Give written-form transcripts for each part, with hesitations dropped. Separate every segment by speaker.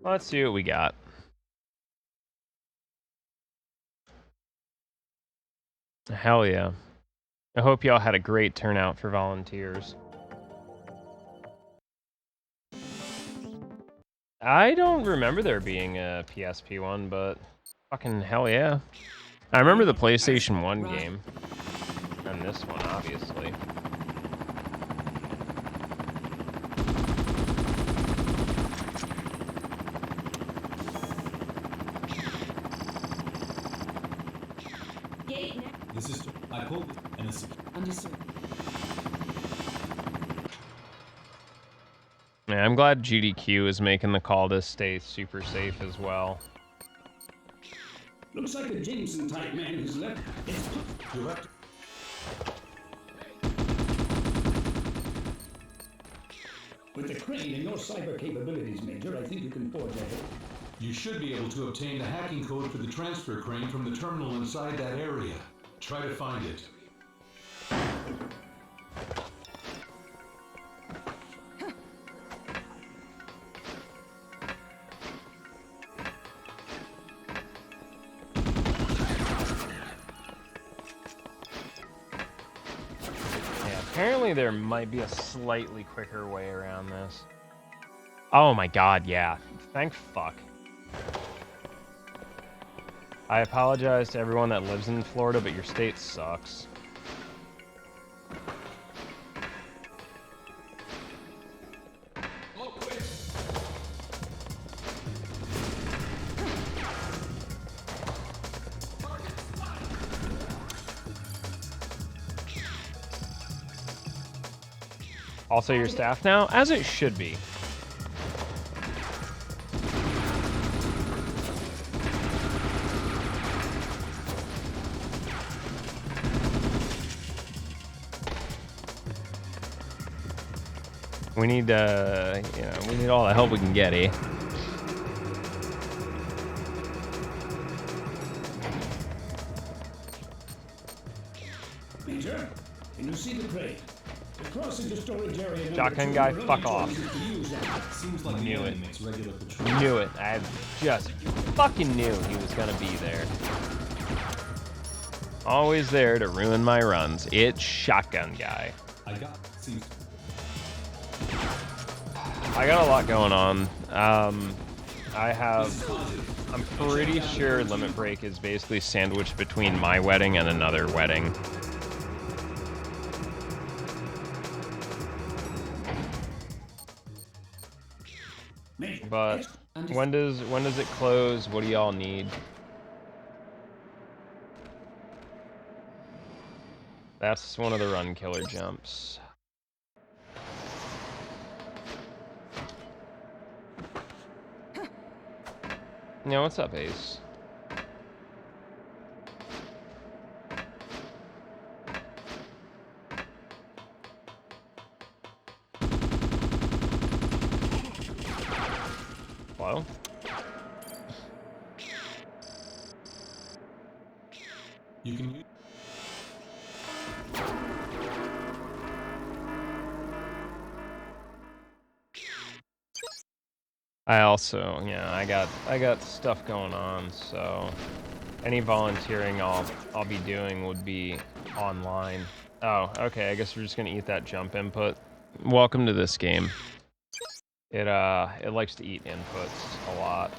Speaker 1: Let's see what we got. Hell yeah. I hope y'all had a great turnout for volunteers. I don't remember there being a PSP one, but fucking hell yeah. I remember the PlayStation 1 game. And this one, obviously.
Speaker 2: This is I pulled and it's understood.
Speaker 1: Yeah, I'm glad GDQ is making the call to stay super safe as well.
Speaker 3: Looks like a Jameson type man has left.
Speaker 2: Direct.
Speaker 3: With the crane and your cyber capabilities, Major, I think you can forge ahead.
Speaker 2: You should be able to obtain the hacking code for the transfer crane from the terminal inside that area. Try to find it.
Speaker 1: Apparently there might be a slightly quicker way around this. Oh my god, yeah. Thank fuck. I apologize to everyone that lives in Florida, but your state sucks. Also your staff now, as it should be. We need, we need all the help we can get, eh?
Speaker 3: Major, can you see the crate? The crossing to storage area.
Speaker 1: Shotgun guy, fuck off.
Speaker 2: Seems like
Speaker 1: Knew
Speaker 2: the
Speaker 1: it.
Speaker 2: makes regular patrol.
Speaker 1: Knew it. I just fucking knew he was gonna be there. Always there to ruin my runs. It's Shotgun Guy.
Speaker 2: I got seems
Speaker 1: I got a lot going on. I'm pretty sure Limit Break is basically sandwiched between my wedding and another wedding. But when does it close? What do y'all need? That's one of the run killer jumps. Yeah, what's up, Ace? Hello?
Speaker 2: you can use
Speaker 1: I also, I got stuff going on, so any volunteering I'll be doing would be online. Oh, okay, I guess we're just gonna eat that jump input. Welcome to this game. It likes to eat inputs a lot.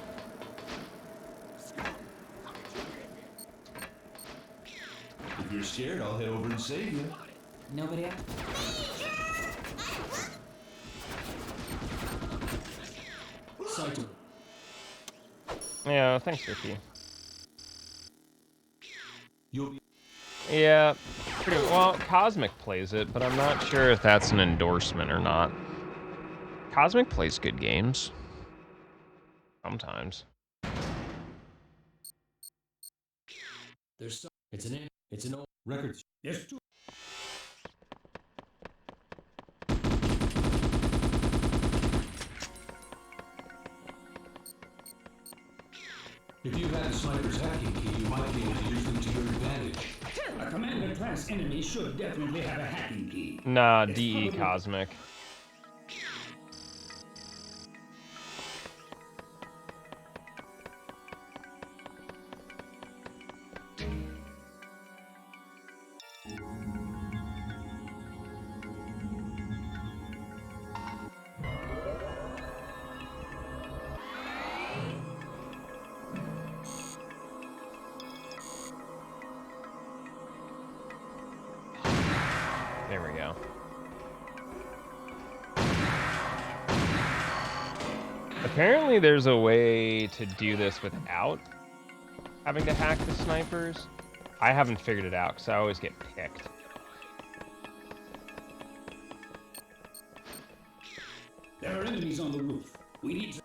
Speaker 2: If you're scared, I'll head over and save you.
Speaker 4: Nobody else?
Speaker 2: Sorry to...
Speaker 1: Yeah, thanks, Ricky.
Speaker 2: You'll be...
Speaker 1: Yeah, pretty well. Cosmic plays it, but I'm not sure if that's an endorsement or not. Cosmic plays good games. Sometimes.
Speaker 2: There's some... It's an old record.
Speaker 3: There's two.
Speaker 2: If you had a sniper's hacking key, you might be able to use them to your advantage.
Speaker 3: A commander class enemy should definitely have a hacking key.
Speaker 1: Nah,
Speaker 3: It's
Speaker 1: DE
Speaker 3: probably-
Speaker 1: Cosmic. Apparently there's a way to do this without having to hack the snipers. I haven't figured it out because I always get picked.
Speaker 3: There are enemies on the roof. We need to...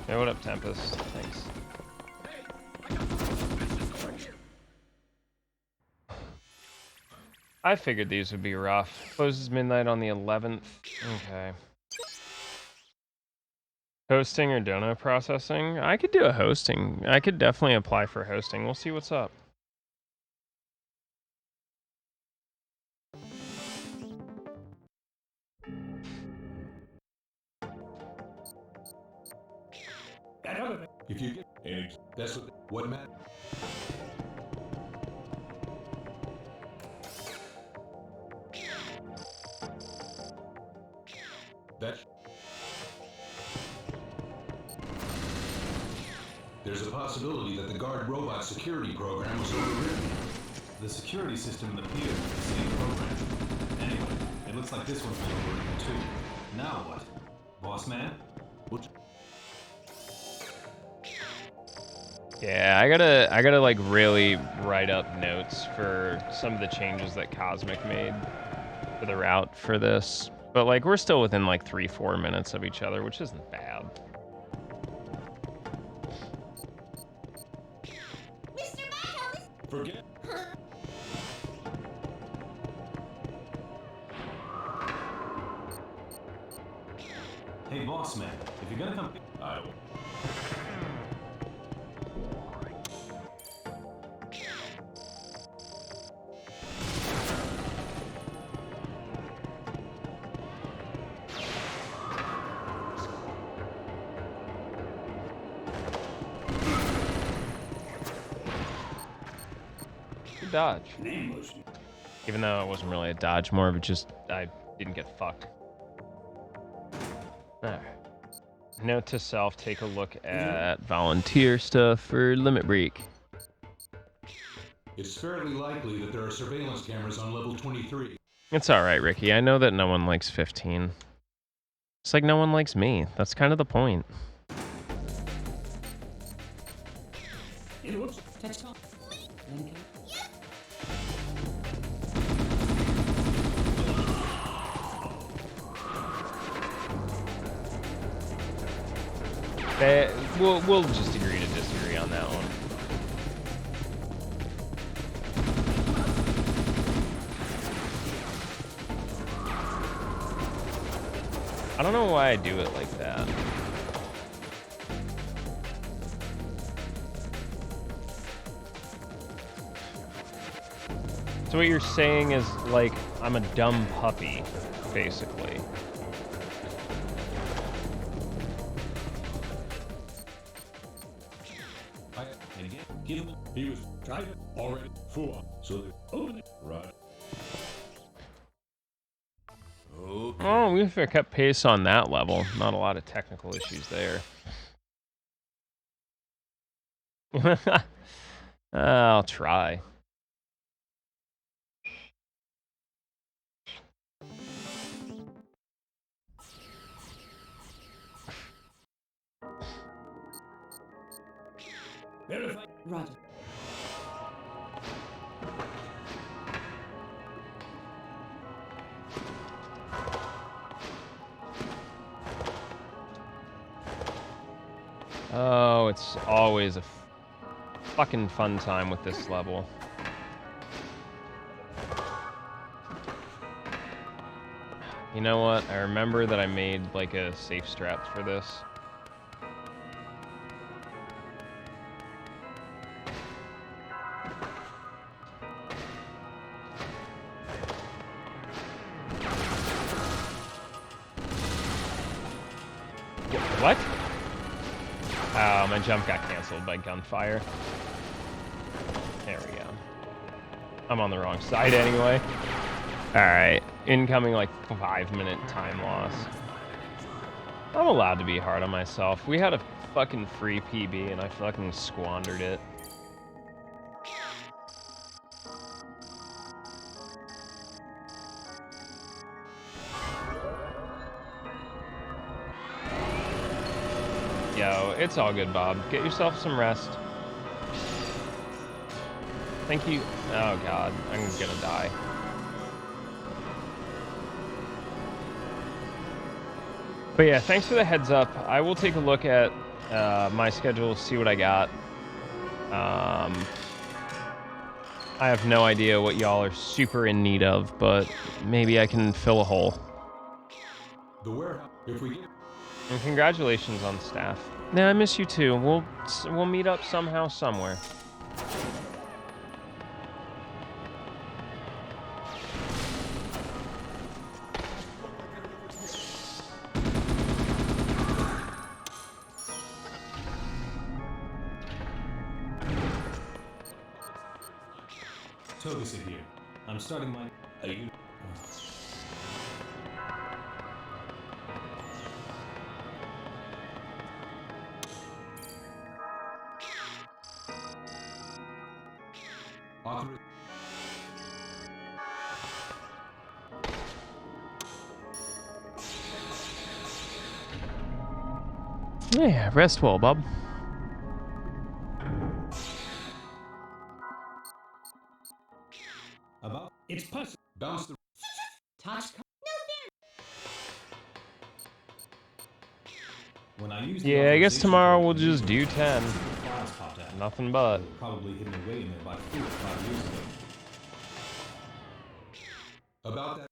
Speaker 1: Hey, what up, Tempest? Thanks. I figured these would be rough. Closes midnight on the 11th. Okay. Hosting or dono processing? I could do a hosting. I could definitely apply for hosting. We'll see what's up.
Speaker 2: If you get eggs, that's what matters. There's a possibility that the guard robot security program was overwritten.
Speaker 4: The security system in the pier is the same program. Anyway, it looks like this one's been overwritten too. Now what? Boss man?
Speaker 1: Yeah, I gotta like really write up notes for some of the changes that Cosmic made for the route for this. But like we're still within like 3-4 minutes of each other, which isn't bad.
Speaker 2: Forget.
Speaker 4: Hey boss man, if you're gonna come...
Speaker 2: I will.
Speaker 1: Good dodge. Even though it wasn't really a dodge, more of it just I didn't get fucked. Alright. Note to self, take a look at volunteer stuff for limit break.
Speaker 2: It's fairly likely that there are surveillance cameras on level 23.
Speaker 1: It's alright, Ricky. I know that no one likes 15. It's like no one likes me. That's kind of the point. We'll just agree to disagree on that one. I don't know why I do it like that. So what you're saying is, like, I'm a dumb puppy, basically.
Speaker 2: He was trying to already fool. So they open it. Right.
Speaker 1: Okay. Oh, we've kept pace on that level. Not a lot of technical issues there. I'll try.
Speaker 3: Verify.
Speaker 5: Roger.
Speaker 1: Oh, it's always a fucking fun time with this level. You know what? I remember that I made like a safe strat for this. What? Oh, my jump got canceled by gunfire. There we go. I'm on the wrong side anyway. Alright, incoming like 5-minute time loss. I'm allowed to be hard on myself. We had a fucking free PB and I fucking squandered it. Yo, it's all good, Bob. Get yourself some rest. Thank you. Oh god, I'm gonna die. But yeah, thanks for the heads up. I will take a look at my schedule, see what I got. I have no idea what y'all are super in need of, but maybe I can fill a hole.
Speaker 2: The warehouse. If we get.
Speaker 1: And congratulations on staff. Yeah, I miss you too. We'll meet up somehow, somewhere.
Speaker 4: Togusa here. I'm starting my. Are you?
Speaker 2: Author.
Speaker 1: Yeah, rest well, Bob.
Speaker 4: About.
Speaker 3: It's possible.
Speaker 2: Bounce the.
Speaker 5: Touch.
Speaker 4: When I use.
Speaker 1: Yeah, I guess tomorrow we'll just do 10.
Speaker 4: Files popped out.
Speaker 1: Nothing but.
Speaker 4: They were probably hidden away in there by 4 or 5 years ago.
Speaker 2: About that.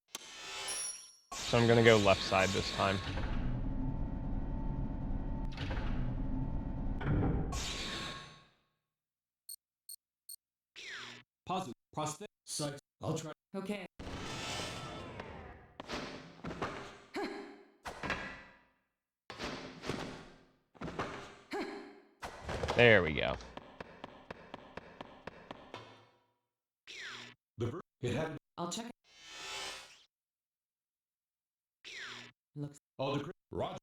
Speaker 1: So I'm gonna go left side this time.
Speaker 4: Positive. Prosthetic.
Speaker 3: Sight. I'll try.
Speaker 5: Okay.
Speaker 1: There we go.
Speaker 2: It had.
Speaker 5: I'll check. Looks.
Speaker 2: All decree. Roger.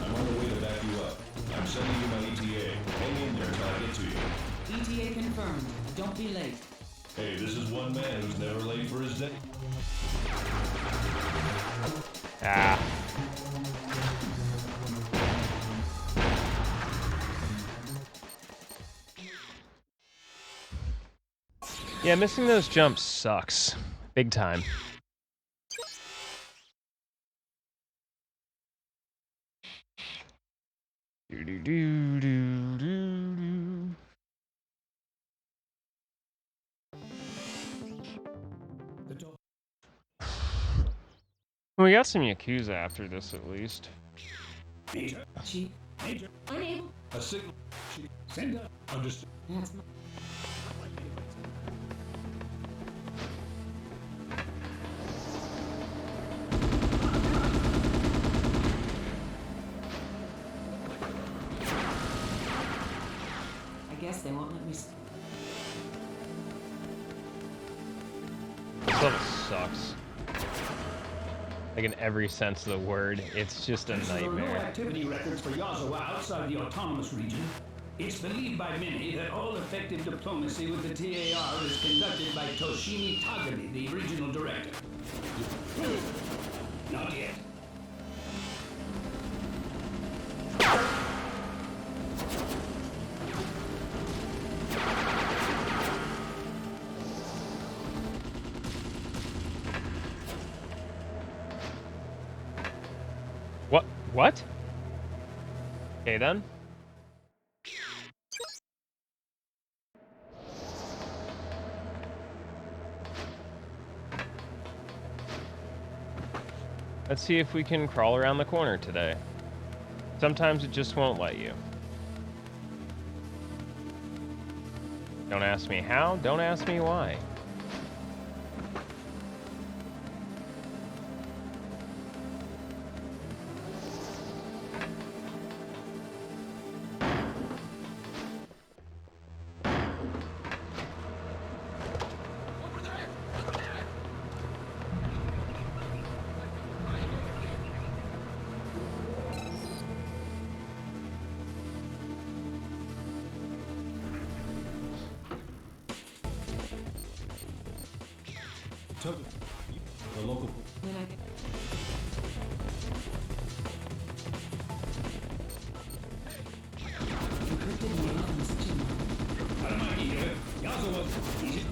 Speaker 6: I'm on the way to back you up. I'm sending you my ETA. Hang in there until I get to you.
Speaker 5: ETA confirmed. Don't be late.
Speaker 6: Hey, this is one man who's never late for his day.
Speaker 1: Ah. Yeah, missing those jumps sucks. Big time. Do do do do do do.
Speaker 3: The door.
Speaker 1: We got some Yakuza after this, at least.
Speaker 3: Major.
Speaker 5: Chief.
Speaker 3: Major.
Speaker 5: Unable.
Speaker 2: A signal.
Speaker 3: Send her.
Speaker 2: Understood.
Speaker 5: That's my. I guess they won't let me.
Speaker 1: This level sucks. Like in every sense of the word, it's just a
Speaker 3: There are no
Speaker 1: nightmare.
Speaker 3: activity records for Yazawa outside the autonomous region. It's believed by many that all effective diplomacy with the TAR is conducted by Toshimi Tagami, the regional director. Not yet.
Speaker 1: What? Okay then. Let's see if we can crawl around the corner today. Sometimes it just won't let you. Don't ask me how, don't ask me why.
Speaker 4: Took the local.
Speaker 5: Then I... Encrypted mail and messaging.
Speaker 3: Here. Yazawa. Easy.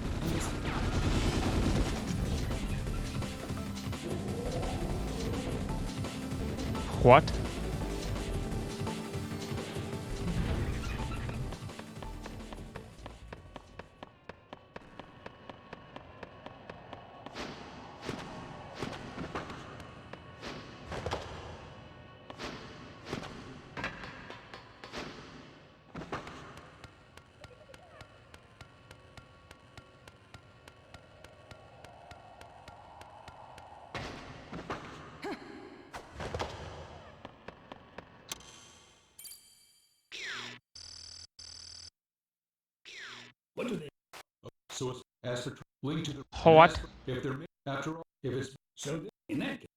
Speaker 1: What?
Speaker 3: What do they?
Speaker 2: So it's ask for link to the
Speaker 1: What?
Speaker 2: ask for- if they're after all if it's
Speaker 3: So in that case.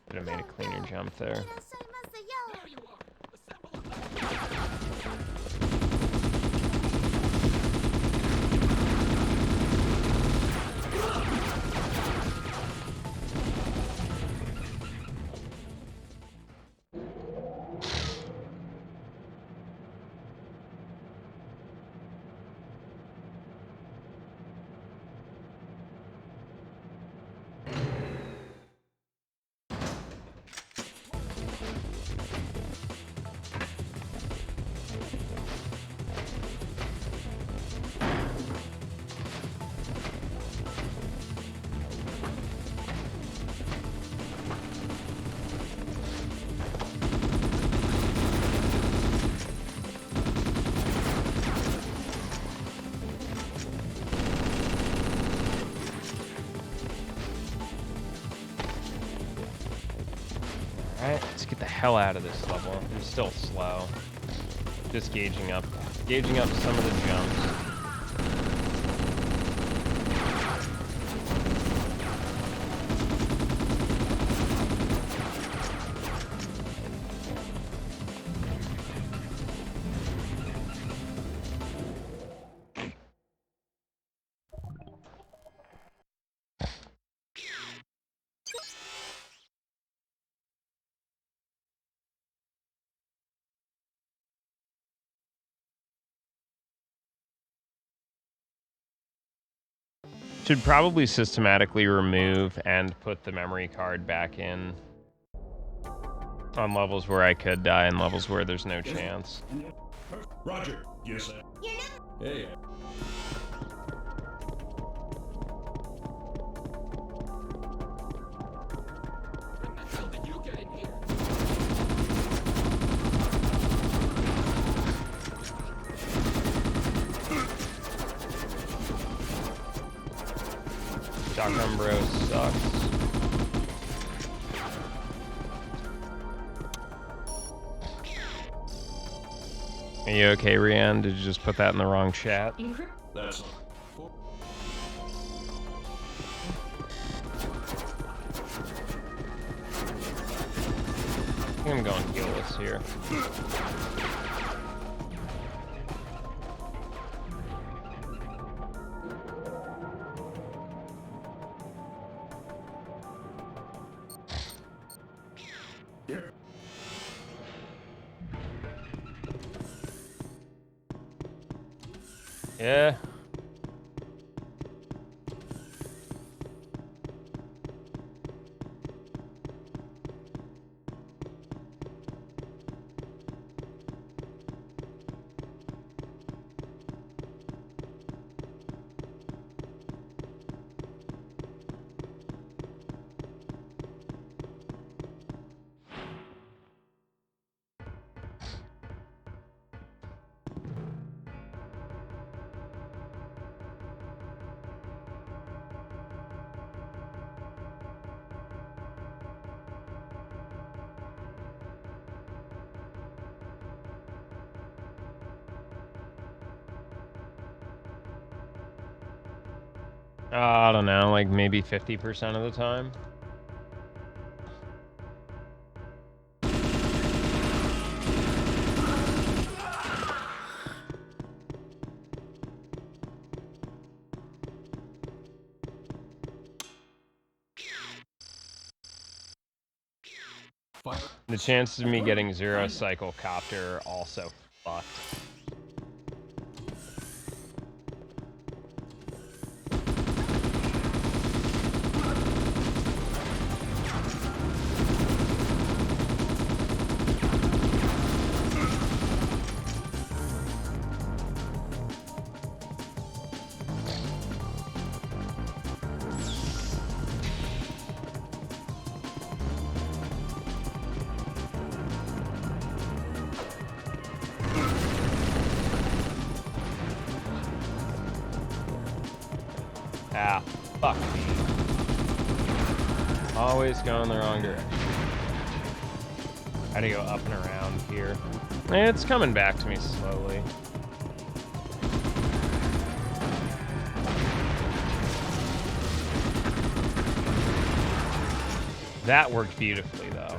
Speaker 1: Could have made a cleaner jump there. Alright, let's get the hell out of this level. It's still slow. Just gauging up some of the jumps. Should probably systematically remove and put the memory card back in on levels where I could die and levels where there's no chance.
Speaker 3: Roger. Yes, sir.
Speaker 6: Hey.
Speaker 1: Shotgun Bro sucks. Are you okay, Rianne? Did you just put that in the wrong chat?
Speaker 5: Encrypt...
Speaker 6: That's
Speaker 1: I think I'm going heelless here. Yeah. I don't know, like maybe 50% of the time. The chances of me getting 0 cycle copter are also fucked. Ah, fuck me. Always going the wrong direction. I gotta go up and around here. It's coming back to me slowly. That worked beautifully, though.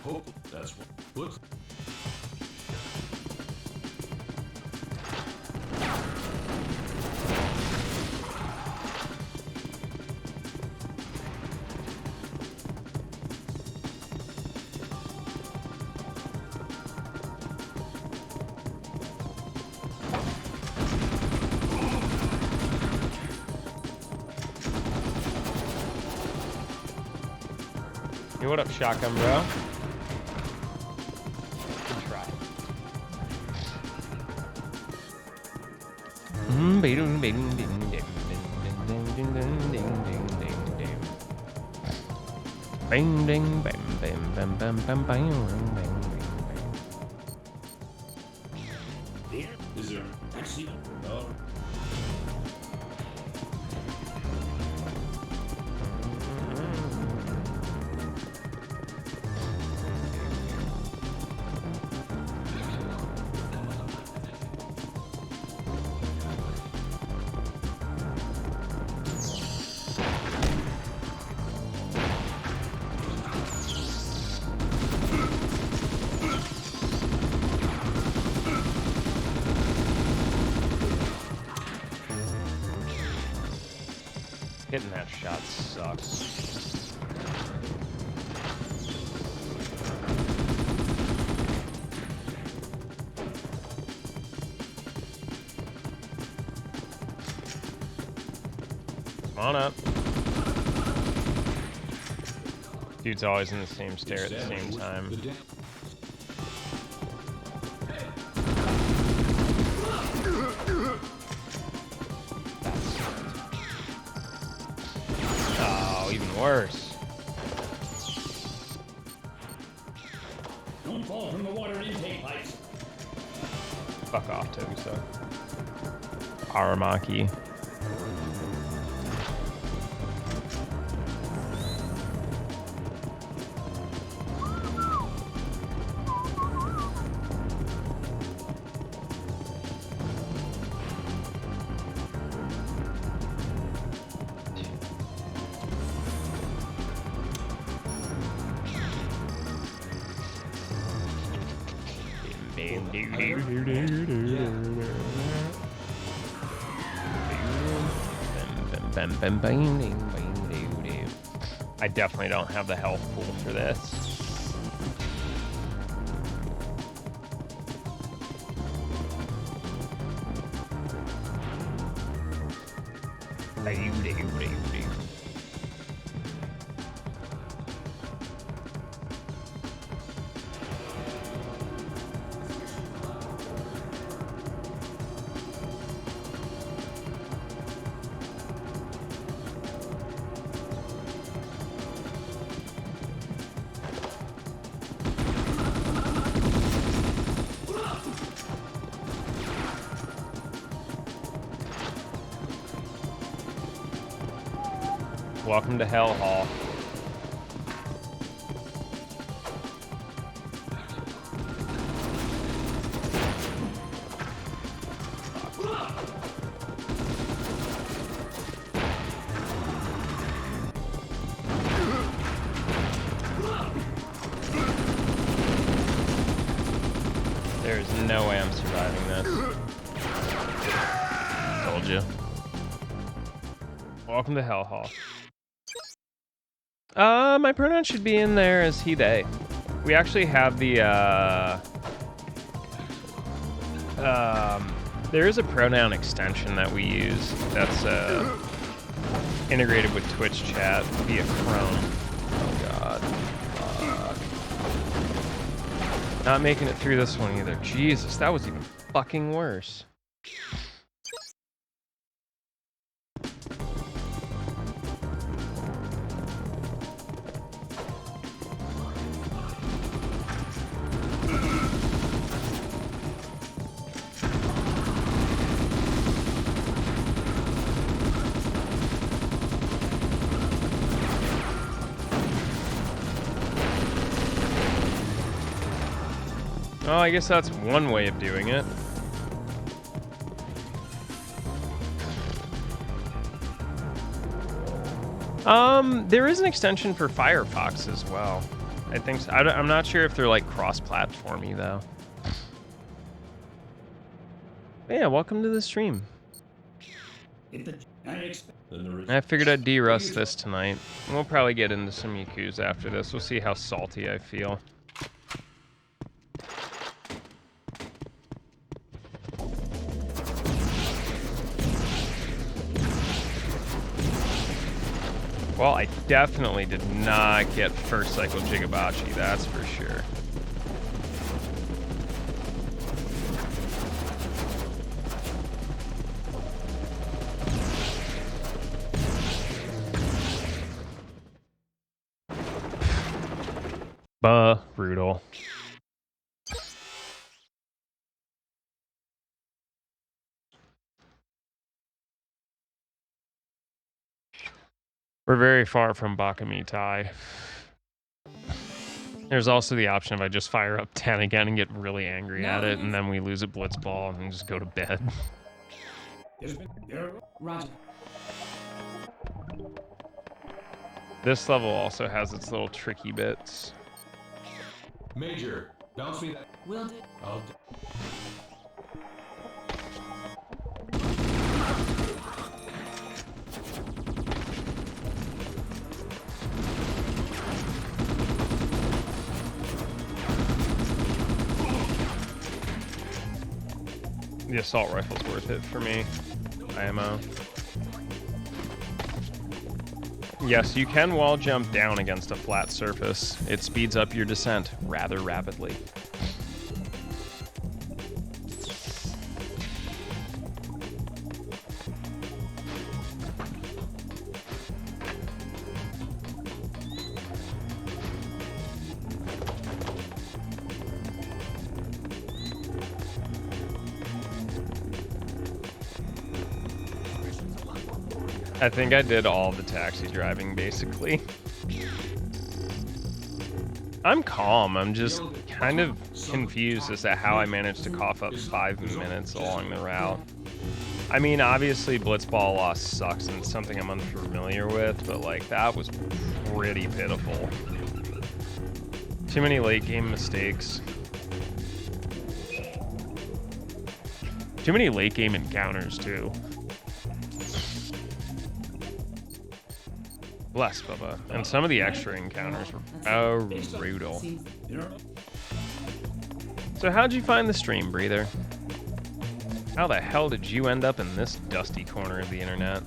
Speaker 2: Hope that's what. Looks.
Speaker 1: Hey, what up, shotgun bro? Good try. Bing ding bam bam bam bam bam bam bam.
Speaker 3: Is there actually? Oh.
Speaker 1: Hitting that shot sucks. Come on up. Dude's always in the same stair at the same time. Oh, even worse.
Speaker 3: Don't fall from the water intake pipes.
Speaker 1: Fuck off, Togusa. Aramaki. I definitely don't have the health pool for this. Welcome to Hell Hall. There's no way I'm surviving this. Told you. Welcome to Hellhall. My pronoun should be in there as he, they. We actually have the, there is a pronoun extension that we use that's, integrated with Twitch chat via Chrome. Oh god. Fuck. Not making it through this one either. Jesus, that was even fucking worse. Well, I guess that's one way of doing it. There is an extension for Firefox as well. I think so. I'm not sure if they're like cross-platformy though. But yeah, welcome to the stream. I figured I'd derust this tonight. We'll probably get into some Yakuza after this. We'll see how salty I feel. Well, I definitely did not get first cycle Jigabachi, that's for sure. Brutal. We're very far from Bakamitai. There's also the option if I just fire up 10 again and get really angry at it, and then we lose a blitzball and just go to bed.
Speaker 5: Roger.
Speaker 1: This level also has its little tricky bits.
Speaker 2: Major, bounce me that.
Speaker 5: Will do.
Speaker 2: I'll
Speaker 1: The assault rifle's worth it for me. IMO. Yes, you can wall jump down against a flat surface. It speeds up your descent rather rapidly. I think I did all the taxi driving, basically. I'm calm. I'm just kind of confused as to how I managed to cough up 5 minutes along the route. I mean, obviously, blitzball loss sucks and it's something I'm unfamiliar with, but, like, that was pretty pitiful. Too many late-game mistakes. Too many late-game encounters, too. Bless, Bubba. And some of the extra encounters were brutal. So how'd you find the stream, Breather? How the hell did you end up in this dusty corner of the internet?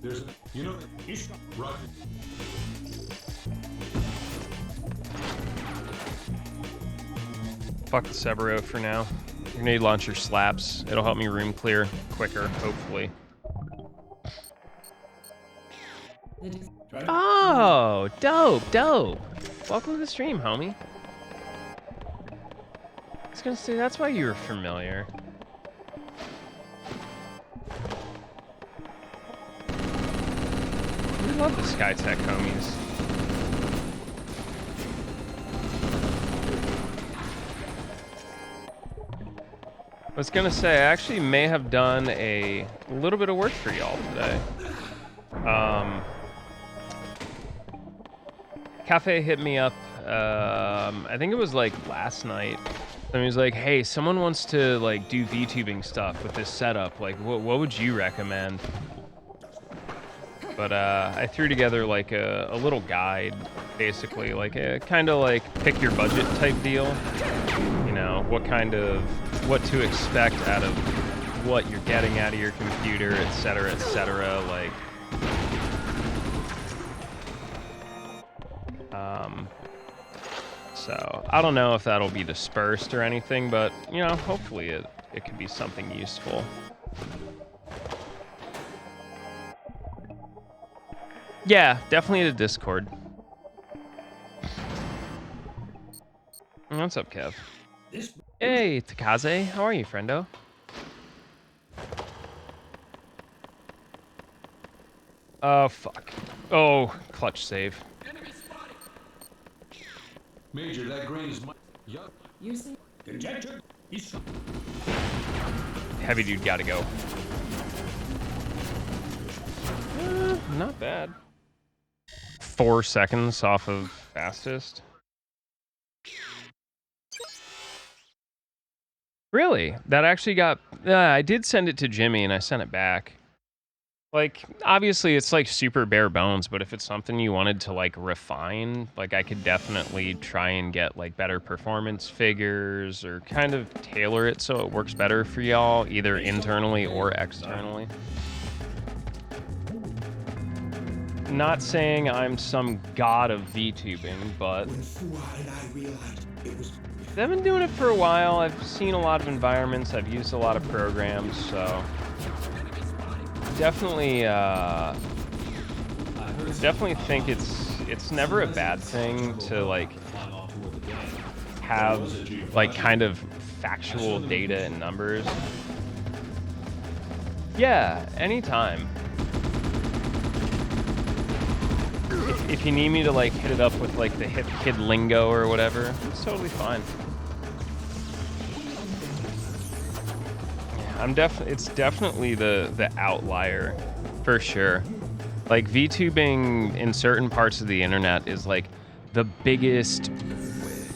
Speaker 2: There's, you know, Roger.
Speaker 1: Fuck the Cerberus for now. Grenade launcher slaps. It'll help me room clear quicker, hopefully. Oh, dope, dope. Welcome to the stream, homie. I was gonna say, that's why you were familiar. We love the Skytech homies. was gonna say, I actually may have done a little bit of work for y'all today. Cafe hit me up, I think it was like last night. And he was like, hey, someone wants to like do VTubing stuff with this setup. Like, what would you recommend? But I threw together like a little guide, basically, like a kind of like pick your budget type deal. You know, what to expect out of what you're getting out of your computer, etc., etc. Like, so I don't know if that'll be dispersed or anything, but you know, hopefully it could be something useful. Yeah, definitely the Discord. What's up, Kev? Hey, Takaze. How are you, friendo? Oh, fuck. Oh, clutch save.
Speaker 2: Major, that grain is
Speaker 5: You see?
Speaker 3: Conjecture.
Speaker 1: Heavy dude gotta go. Not bad. 4 seconds off of fastest. Really? That actually got... I did send it to Jimmy and I sent it back. Like, obviously it's like super bare bones, but if it's something you wanted to like refine, like I could definitely try and get like better performance figures or kind of tailor it so it works better for y'all, either internally or externally. Not saying I'm some god of VTubing, but I've been doing it for a while. I've seen a lot of environments. I've used a lot of programs, so definitely think it's never a bad thing to like have like kind of factual data and numbers. Yeah, anytime. If you need me to like hit it up with like the hip kid lingo or whatever, it's totally fine. Yeah, it's definitely the outlier for sure. Like VTubing in certain parts of the internet is like the biggest,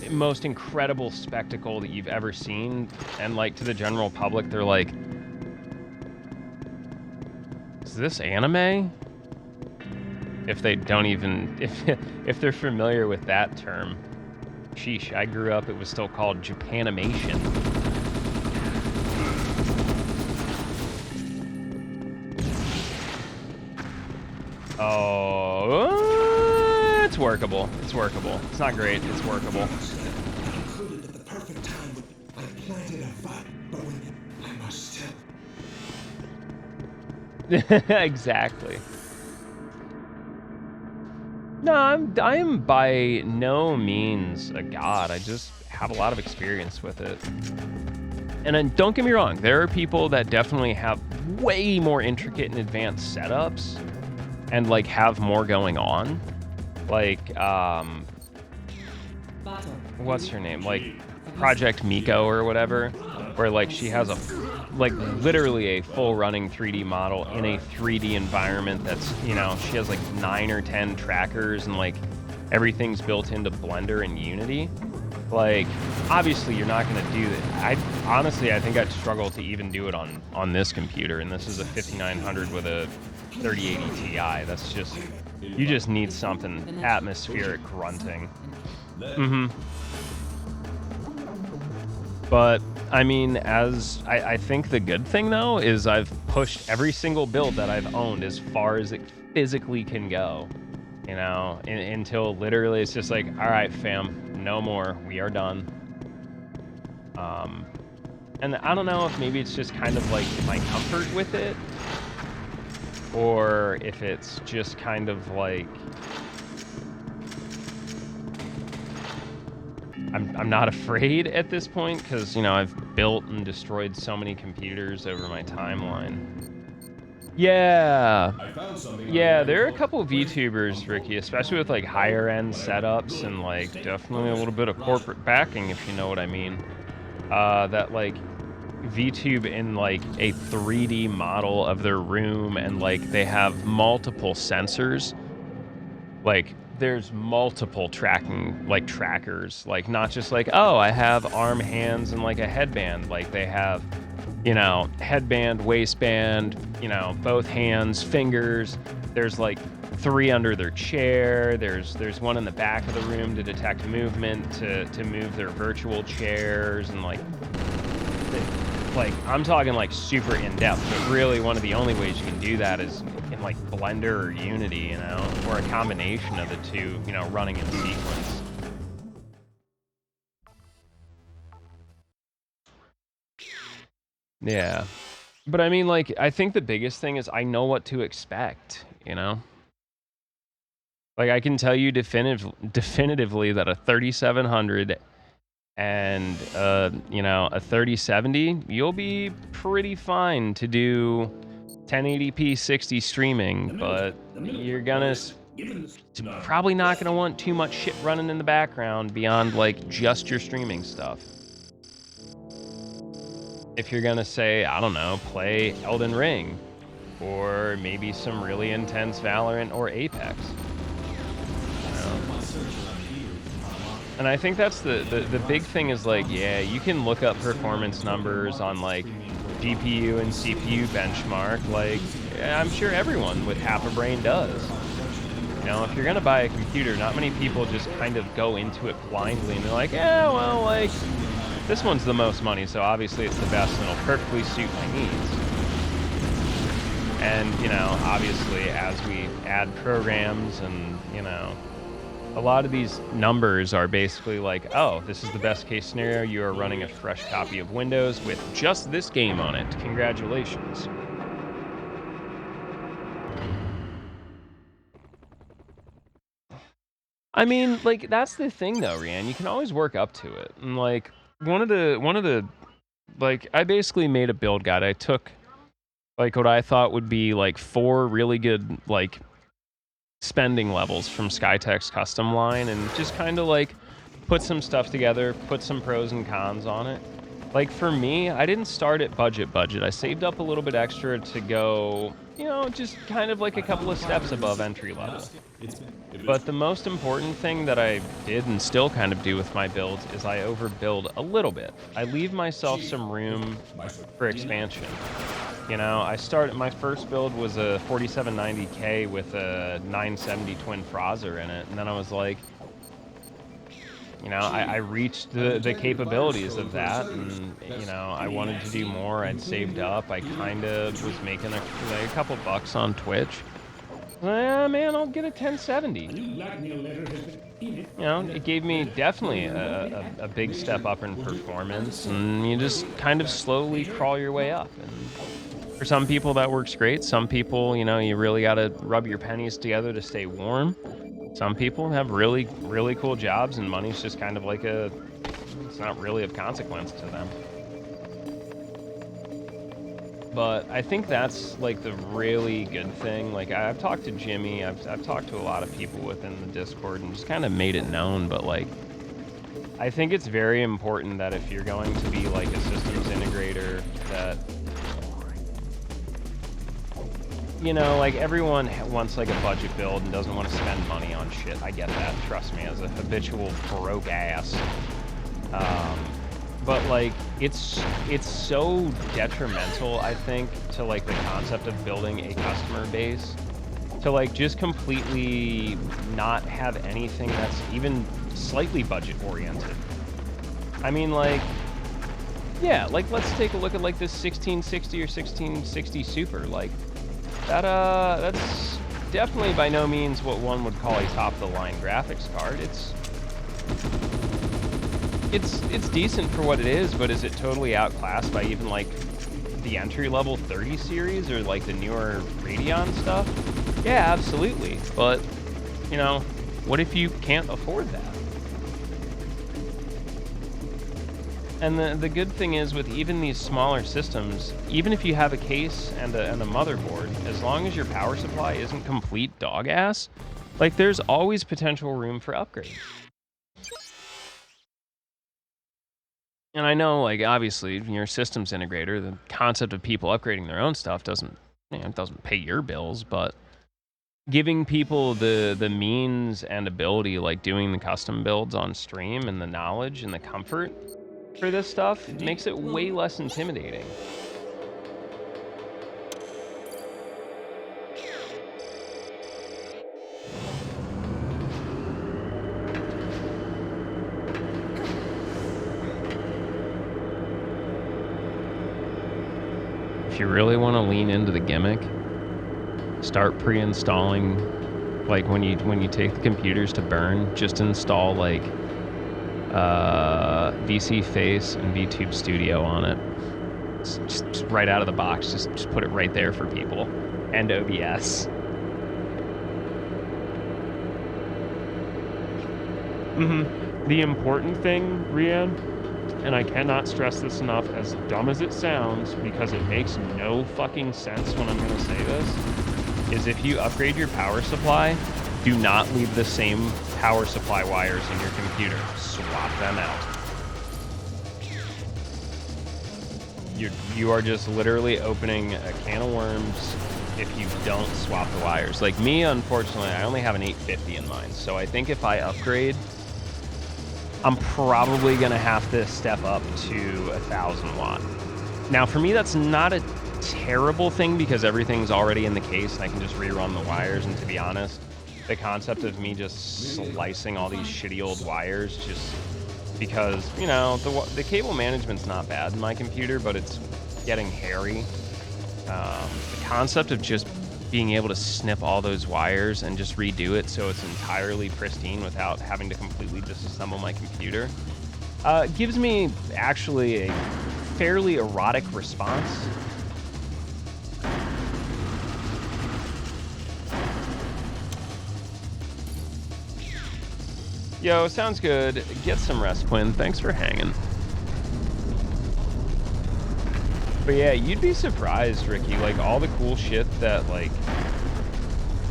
Speaker 1: most incredible spectacle that you've ever seen, and like to the general public they're like, is this anime? If they don't even, if they're familiar with that term. Sheesh, I grew up, it was still called Japanimation. Oh, it's workable. It's workable. It's not great, it's workable.
Speaker 7: Included at the perfect time when I planted a fight, but when I must tell.
Speaker 1: Exactly. No, I am by no means a god. I just have a lot of experience with it. And then, don't get me wrong, there are people that definitely have way more intricate and advanced setups and like have more going on. Like, what's her name? Like Project Miko or whatever, where like she has a like literally a full running 3D model in a 3D environment that's, you know, she has like 9 or 10 trackers and like everything's built into Blender and Unity. Like, obviously you're not going to do that. I think I'd struggle to even do it on this computer, and this is a 5900 with a 3080 Ti. That's just, you just need something atmospheric grunting. But I mean, I think the good thing though is I've pushed every single build that I've owned as far as it physically can go, you know, until literally it's just like, all right, fam, no more, we are done. And I don't know if maybe it's just kind of like my comfort with it, or if it's just kind of like I'm not afraid at this point, because, you know, I've built and destroyed so many computers over my timeline. Yeah. Yeah, there are a couple of VTubers, Ricky, especially with like higher end setups and like definitely a little bit of corporate backing, if you know what I mean. That like VTube in like a 3D model of their room, and like they have multiple sensors. Like there's multiple tracking, like trackers, like not just like, oh, I have arm, hands, and like a headband. Like they have, you know, headband, waistband, you know, both hands, fingers. There's like 3 under their chair. There's one in the back of the room to detect movement, to move their virtual chairs, and like I'm talking like super in depth. But really, one of the only ways you can do that is in like Blender or Unity, you know, or a combination of the two, you know, running in sequence. Yeah. But I mean, like, I think the biggest thing is I know what to expect, you know? Like, I can tell you definitively that a 3700 and, you know, a 3070, you'll be pretty fine to do 1080p 60 streaming, but you're gonna probably not gonna want too much shit running in the background beyond, like, just your streaming stuff. If you're gonna say, I don't know, play Elden Ring, or maybe some really intense Valorant or Apex. You know? And I think that's the big thing is like, yeah, you can look up performance numbers on like GPU and CPU benchmark. Like, yeah, I'm sure everyone with half a brain does. You know, if you're gonna buy a computer, not many people just kind of go into it blindly and they're like, yeah, well, like, this one's the most money, so obviously it's the best and it'll perfectly suit my needs. And, you know, obviously as we add programs and, you know, a lot of these numbers are basically like, oh, this is the best case scenario. You are running a fresh copy of Windows with just this game on it. Congratulations. I mean, like, that's the thing though, Rian. You can always work up to it. And like, one of the like, I basically made a build guide. I took like what I thought would be like 4 really good like spending levels from Skytech's custom line and just kind of like put some stuff together, put some pros and cons on it. Like for me, I didn't start at budget. I saved up a little bit extra to go, you know, just kind of like a couple of steps above entry level. But the most important thing that I did and still kind of do with my builds is I overbuild a little bit. I leave myself some room for expansion. You know, my first build was a 4790K with a 970 twin Fraser in it, and then I was like, you know, I reached the capabilities of that, and, you know, I wanted to do more. I'd saved up. I kind of was making a couple bucks on Twitch. Man, I'll get a 1070. You know, it gave me definitely a big step up in performance, and you just kind of slowly crawl your way up. And for some people, that works great. Some people, you know, you really got to rub your pennies together to stay warm. Some people have really, really cool jobs, and money's just kind of like it's not really of consequence to them. But I think that's like the really good thing. Like I've talked to Jimmy, I've talked to a lot of people within the Discord and just kind of made it known. But like, I think it's very important that if you're going to be like a systems integrator, that, you know, like everyone wants like a budget build and doesn't want to spend money on shit. I get that, trust me, as a habitual broke ass. But like, it's so detrimental, I think, to like the concept of building a customer base, to like just completely not have anything that's even slightly budget oriented. I mean, like, yeah, like let's take a look at like this 1660 or 1660 Super. Like that's definitely by no means what one would call a top of the line graphics card. It's decent for what it is, but is it totally outclassed by even like the entry level 30 series or like the newer Radeon stuff? Yeah, absolutely. But, you know, what if you can't afford that? And the good thing is with even these smaller systems, even if you have a case and a motherboard, as long as your power supply isn't complete dog ass, like there's always potential room for upgrades. And I know, like, obviously, you're a systems integrator. The concept of people upgrading their own stuff doesn't pay your bills, but giving people the means and ability, like doing the custom builds on stream and the knowledge and the comfort for this stuff makes it way less intimidating. If you really want to lean into the gimmick, start pre-installing, like when you take the computers to burn, just install like VC Face and VTube Studio on it. Just right out of the box, just put it right there for people. And OBS. The important thing, Rian, and I cannot stress this enough, as dumb as it sounds, because it makes no fucking sense when I'm going to say this, is if you upgrade your power supply, do not leave the same power supply wires in your computer. Swap them out. You are just literally opening a can of worms if you don't swap the wires. Like me, unfortunately, I only have an 850 in mine, so I think if I upgrade, I'm probably gonna have to step up to 1,000 watt. Now, for me, that's not a terrible thing because everything's already in the case and I can just rerun the wires. And to be honest, the concept of me just slicing all these shitty old wires just because, you know, the cable management's not bad in my computer, but it's getting hairy. The concept of just being able to snip all those wires and just redo it so it's entirely pristine without having to completely disassemble my computer gives me actually a fairly erotic response. Yo, sounds good. Get some rest, Quinn. Thanks for hanging. But yeah, you'd be surprised, Ricky, like all the cool shit that like,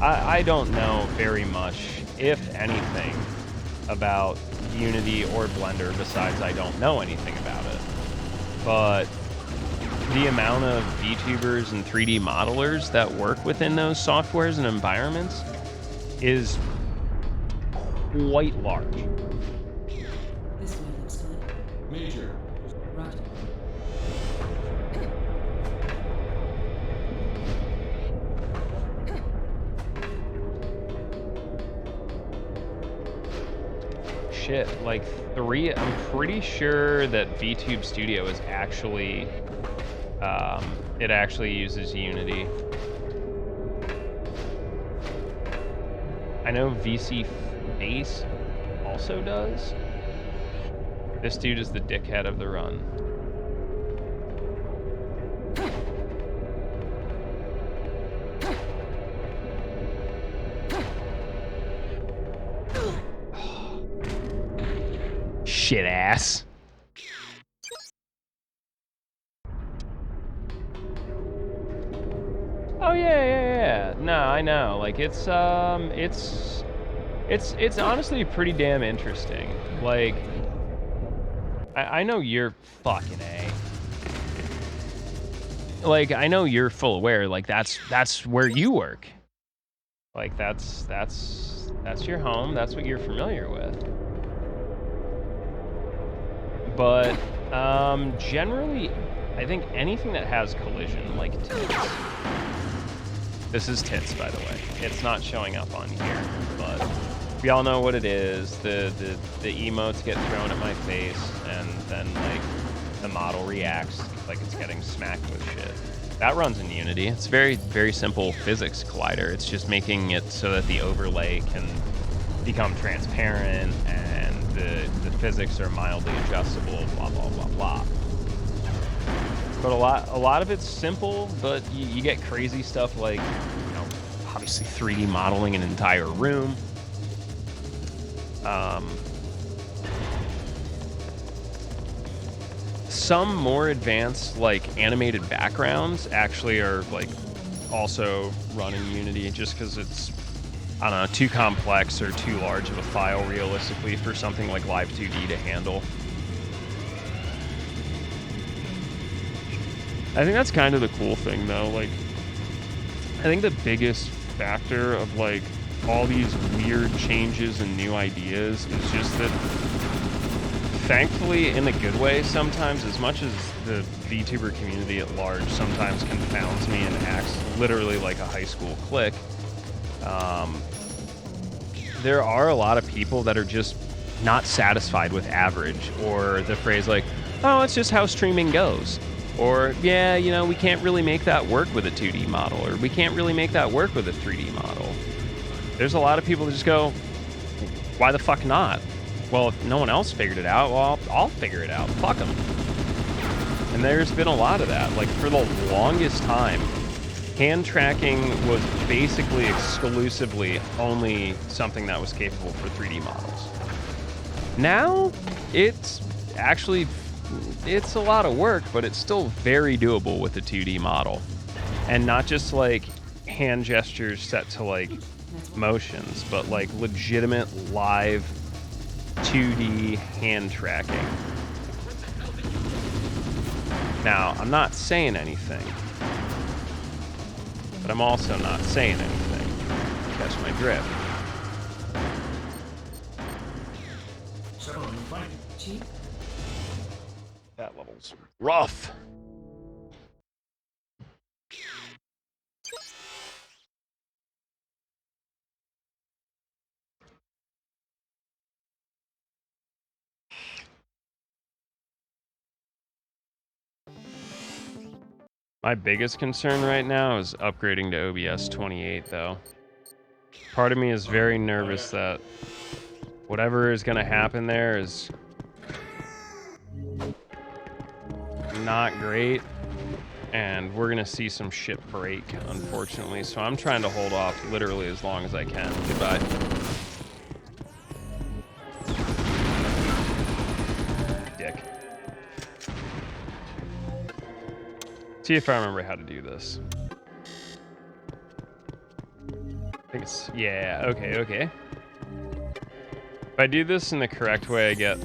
Speaker 1: I don't know very much, if anything, about Unity or Blender besides I don't know anything about it. But the amount of VTubers and 3D modelers that work within those softwares and environments is quite large.
Speaker 5: This way looks good.
Speaker 2: Major.
Speaker 5: Roger.
Speaker 1: Shit, like I'm pretty sure that VTube Studio is actually, it actually uses Unity. I know VC Face also does. This dude is the dickhead of the run. Shit ass. Oh yeah. No, I know. Like it's honestly pretty damn interesting. Like I know you're fucking A. Like I know you're full aware. Like that's where you work. Like that's your home. That's what you're familiar with. But generally, I think anything that has collision, like tits. This is tits, by the way. It's not showing up on here, but we all know what it is. The emotes get thrown at my face, and then like the model reacts like it's getting smacked with shit. That runs in Unity. It's very, very simple physics collider. It's just making it so that the overlay can become transparent and the physics are mildly adjustable, blah, blah, blah, blah. But a lot of it's simple, but you get crazy stuff like, you know, obviously 3D modeling an entire room. Some more advanced, like, animated backgrounds actually are, like, also run in Unity just because it's, I don't know, too complex or too large of a file realistically for something like Live 2D to handle. I think that's kind of the cool thing, though. Like, I think the biggest factor of, like, all these weird changes and new ideas is just that, thankfully, in a good way, sometimes, as much as the VTuber community at large sometimes confounds me and acts literally like a high school clique, there are a lot of people that are just not satisfied with average, or the phrase like, oh, it's just how streaming goes. Or, yeah, you know, we can't really make that work with a 2D model, or we can't really make that work with a 3D model. There's a lot of people that just go, why the fuck not? Well, if no one else figured it out, well, I'll figure it out. Fuck them. And there's been a lot of that. Like, for the longest time, hand tracking was basically exclusively only something that was capable for 3D models. Now, it's actually, it's a lot of work, but it's still very doable with a 2D model. And not just, like, hand gestures set to, like, motions, but, like, legitimate live 2D hand tracking. Now, I'm not saying anything, but I'm also not saying anything. Catch my drift.
Speaker 5: Chief?
Speaker 1: That level's rough. My biggest concern right now is upgrading to OBS 28, though. Part of me is very nervous that whatever is going to happen there is not great, and we're going to see some shit break, unfortunately. So I'm trying to hold off literally as long as I can. Goodbye. Dick. See if I remember how to do this. I think it's, yeah, okay. If I do this in the correct way, I get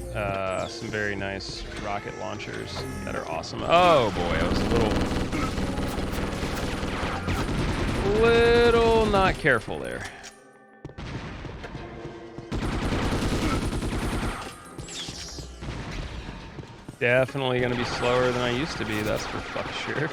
Speaker 1: some very nice rocket launchers that are awesome. Oh boy, I was a little not careful there. Definitely gonna be slower than I used to be, that's for fuck sure.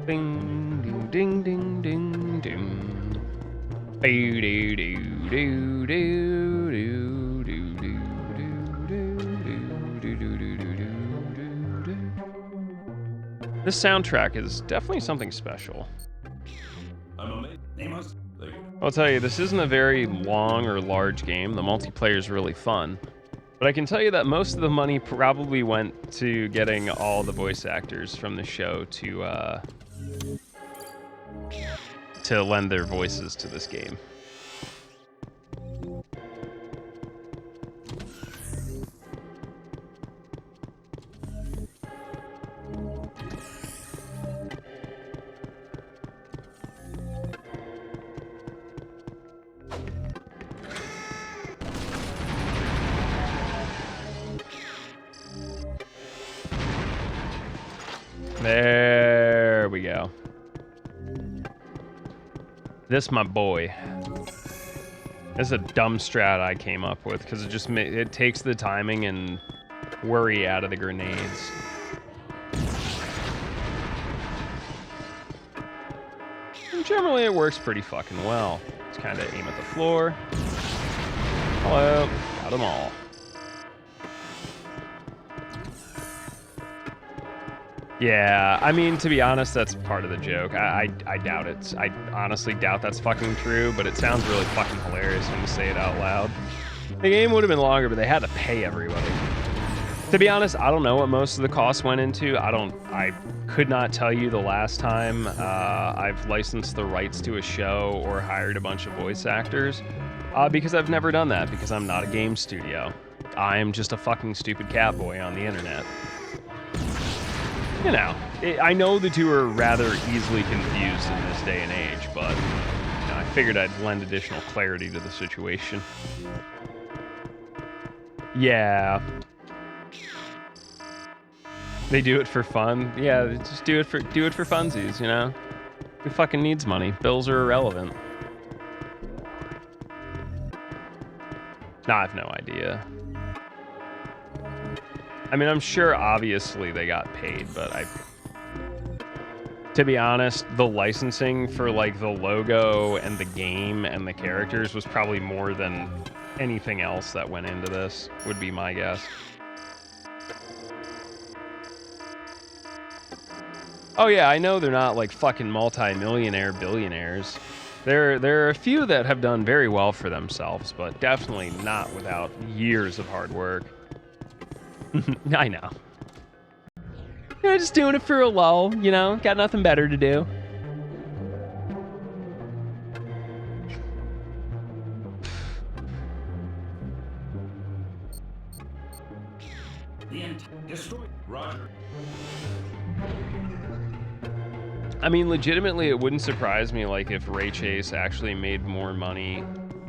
Speaker 1: Ding ding ding ding ding ding. Do do do do do do do do do do do. This soundtrack is definitely something special.
Speaker 6: I'm amazed.
Speaker 1: I'll tell you, this isn't a very long or large game. The multiplayer is really fun. But I can tell you that most of the money probably went to getting all the voice actors from the show to lend their voices to this game. There we go. This, my boy. This is a dumb strat I came up with because it just it takes the timing and worry out of the grenades. And generally, it works pretty fucking well. Just kind of aim at the floor. Hello, got them all. Yeah, I mean, to be honest, that's part of the joke. I doubt it. I honestly doubt that's fucking true, but it sounds really fucking hilarious when you say it out loud. The game would have been longer, but they had to pay everybody. To be honest, I don't know what most of the costs went into. I could not tell you the last time I've licensed the rights to a show or hired a bunch of voice actors, because I've never done that, because I'm not a game studio. I am just a fucking stupid cat boy on the internet. You know, I know the two are rather easily confused in this day and age, but Figured I'd lend additional clarity to the situation. Yeah. They do it for fun. Yeah, they just do it for funsies, you know? Who fucking needs money? Bills are irrelevant. Nah, I have no idea. I mean, I'm sure obviously they got paid, but to be honest, the licensing for like the logo and the game and the characters was probably more than anything else that went into this, would be my guess. Oh yeah, I know they're not like fucking multi-millionaire billionaires. There are a few that have done very well for themselves, but definitely not without years of hard work. I know. You know, just doing it for a lull, you know? Got nothing better to do.
Speaker 3: Destroy.
Speaker 6: Roger.
Speaker 1: I mean, legitimately, it wouldn't surprise me, like, if Ray Chase actually made more money.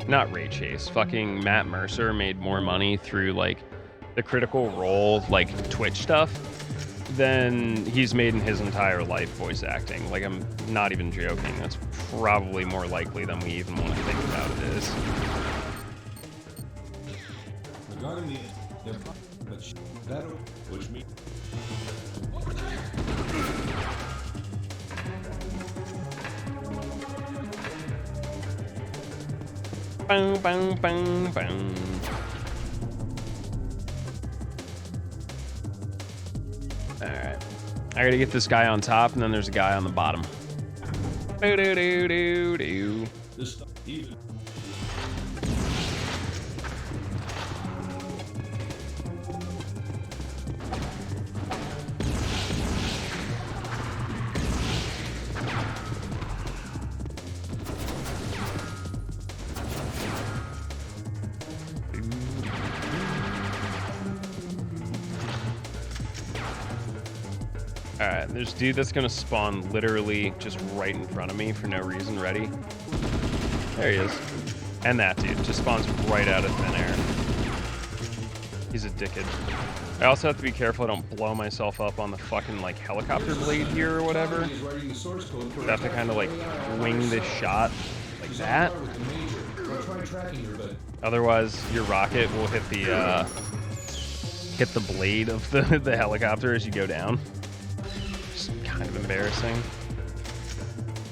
Speaker 1: Not Ray Chase, fucking Matt Mercer made more money through, like, the Critical Role, like, Twitch stuff than he's made in his entire life voice acting. Like, I'm not even joking. That's probably more likely than we even want to think about it is.
Speaker 6: Regarding that, which means.
Speaker 1: Boom, boom, boom, boom. Alright. I gotta get this guy on top, and then there's a guy on the bottom. Doo doo doo doo doo.
Speaker 6: This stuff even.
Speaker 1: Alright, there's a dude that's gonna spawn literally just right in front of me for no reason. Ready? There he is. And that dude just spawns right out of thin air. He's a dickhead. I also have to be careful I don't blow myself up on the fucking like helicopter blade here or whatever. I have to kind of like wing this shot like that. Otherwise your rocket will hit the blade of the helicopter as you go down. Kind of embarrassing.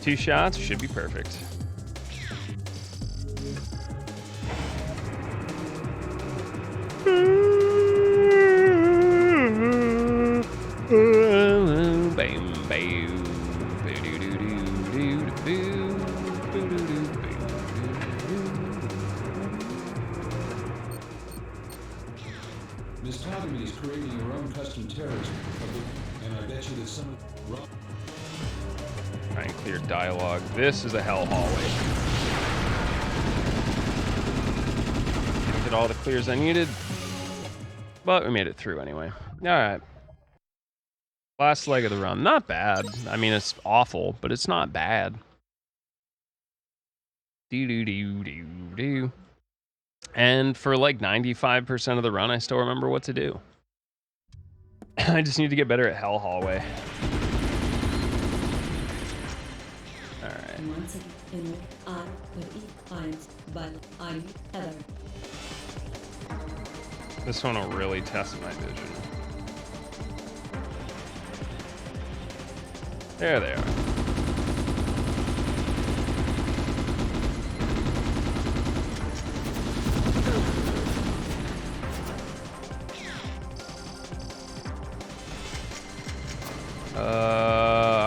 Speaker 1: 2 shots should be perfect.
Speaker 2: Miss Togamy is creating her own custom terrorism, and I bet you that some of
Speaker 1: Try and clear dialogue. This is a hell hallway. Didn't get all the clears I needed, but we made it through anyway. All right. Last leg of the run. Not bad. I mean, it's awful, but it's not bad. Do. And for like 95% of the run, I still remember what to do. I just need to get better at Hell Hallway. Alright.
Speaker 5: Once again, I with E times, but I'm Heather.
Speaker 1: This one will really test my vision. There they are.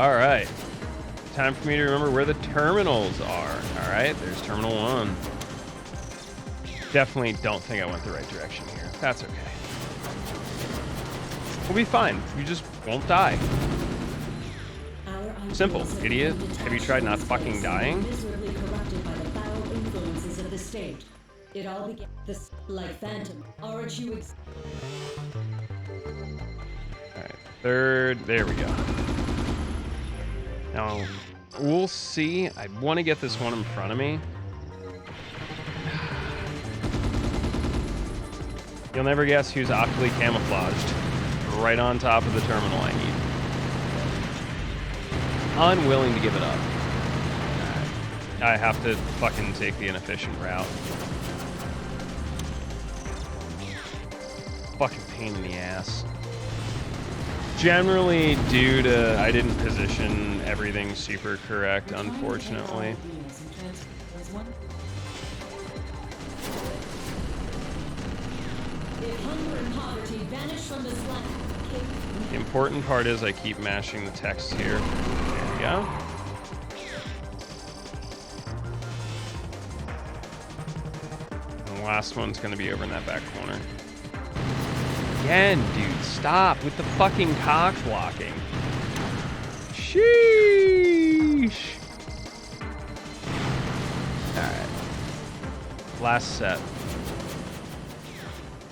Speaker 1: All right. Time for me to remember where the terminals are. All right, there's Terminal 1. Definitely don't think I went the right direction here. That's okay. We'll be fine. You just won't die. Simple, idiot. Have you tried not fucking dying?
Speaker 5: Miserably corrupted by the foul influences of the state. It all began this like phantom. Aren't you
Speaker 1: Alright, third, there we go. Now, We'll see. I want to get this one in front of me. You'll never guess who's optically camouflaged right on top of the terminal I need. Unwilling to give it up. I have to fucking take the inefficient route. Fucking pain in the ass. Generally, due to I didn't position everything super correct, unfortunately.
Speaker 5: If hunger and poverty vanish from this land,
Speaker 1: The important part is I keep mashing the text here. There we go. And the last one's going to be over in that back corner. Again, dude, stop with the fucking cock blocking. Sheesh. Alright. Last set.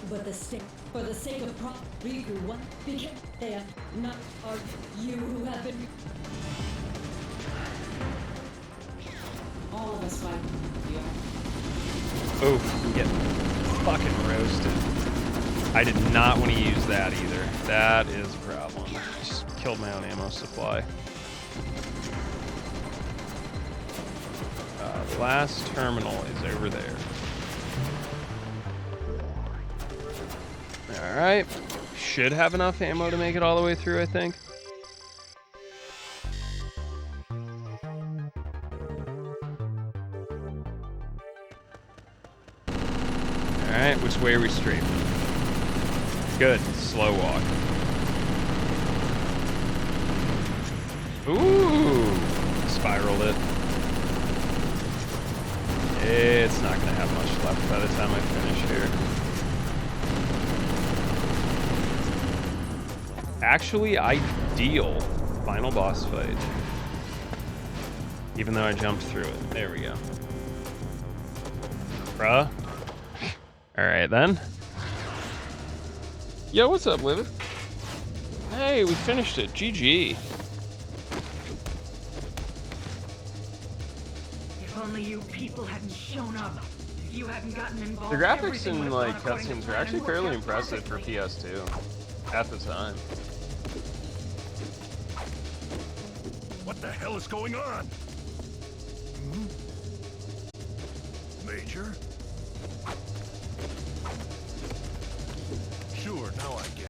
Speaker 5: but for the sake of Riku, what became they are not are you who have been. All of us fight.
Speaker 1: Oh, get fucking roasted. I did not want to use that either. That is a problem. Just killed my own ammo supply. The last terminal is over there. Alright. Should have enough ammo to make it all the way through, I think. Alright, which way are we straight? Good. Slow walk. Ooh! Spiraled it. It's not going to have much left by the time I finish here. Actually, ideal final boss fight. Even though I jumped through it. There we go. Bruh. Alright then. Yo, what's up, Livid? Hey, we finished it. GG.
Speaker 8: If only you people hadn't shown up. If you hadn't gotten involved.
Speaker 1: The graphics in like cutscenes are actually fairly impressive for PS2 at the time.
Speaker 9: What the hell is going on? Major?